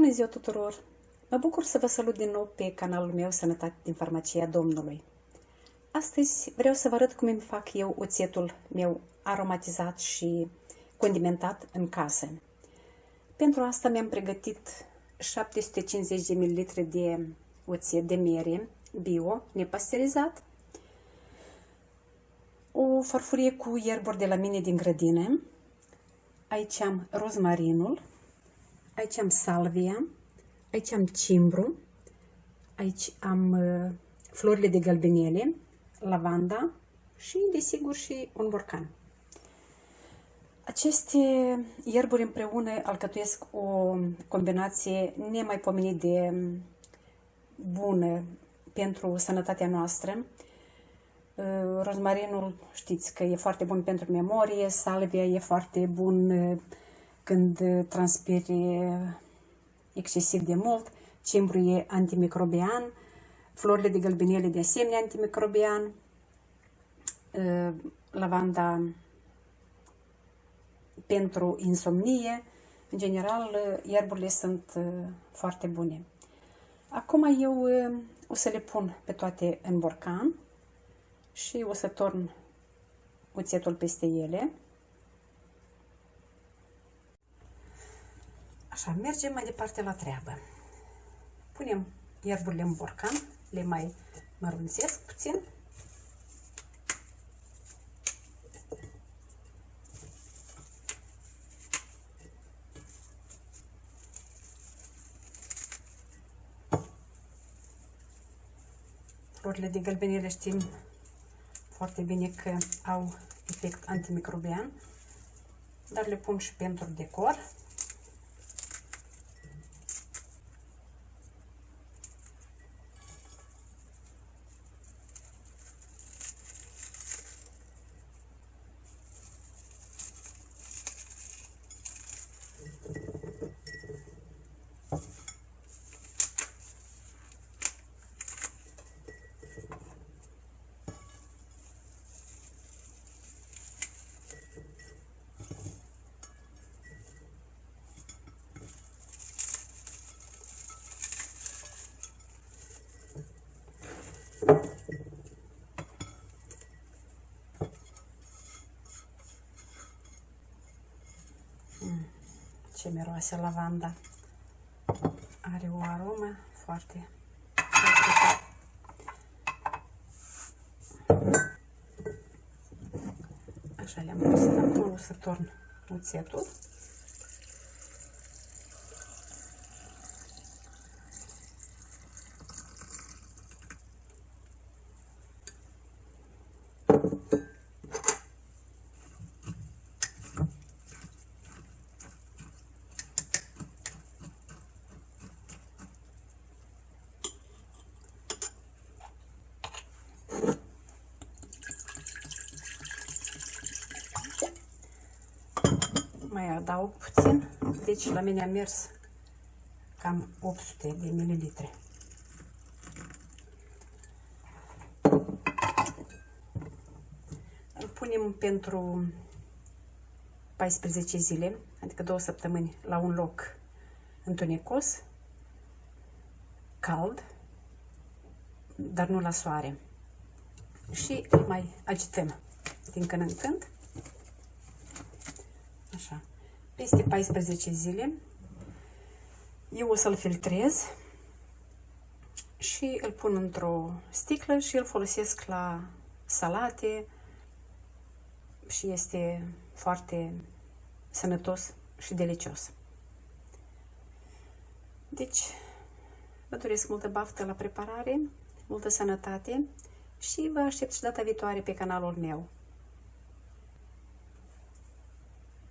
Bună ziua tuturor! Mă bucur să vă salut din nou pe canalul meu Sănătate din Farmacia Domnului. Astăzi vreau să vă arăt cum îmi fac eu oțetul meu aromatizat și condimentat în casă. Pentru asta mi-am pregătit 750 de ml de oțet de mere bio, nepasteurizat, o farfurie cu ierburi de la mine din grădină. Aici am rozmarinul, aici am salvia, aici am cimbru, aici am florile de galbenele, lavanda și, desigur, și un borcan. Aceste ierburi împreună alcătuiesc o combinație nemaipomenit de bună pentru sănătatea noastră. Rozmarinul știți că e foarte bun pentru memorie, salvia e foarte bun când transpiri excesiv de mult, cimbru e antimicrobian, florile de galbenele de asemenea antimicrobian, lavanda pentru insomnie. În general, ierburile sunt foarte bune. Acum eu o să le pun pe toate în borcan și o să torn oțetul peste ele. Așa, mergem mai departe la treabă. Punem ierburile în borcan, le mai mărunțesc puțin. Florile de galbenele știm foarte bine că au efect antimicrobian, dar le pun și pentru decor. Ce miroase lavanda! Are o aromă foarte. Așa le-am pus. Acum o să torn oțetul. Mai adaug puțin, deci la mine a mers cam 800 de mililitri. Îl punem pentru 14 zile, adică 2 săptămâni, la un loc întunecos, cald, dar nu la soare. Și îl mai agităm din când în când. Așa. Peste 14 zile eu o să-l filtrez și îl pun într-o sticlă și îl folosesc la salate și este foarte sănătos și delicios. Deci, vă doresc multă baftă la preparare, multă sănătate și vă aștept și data viitoare pe canalul meu.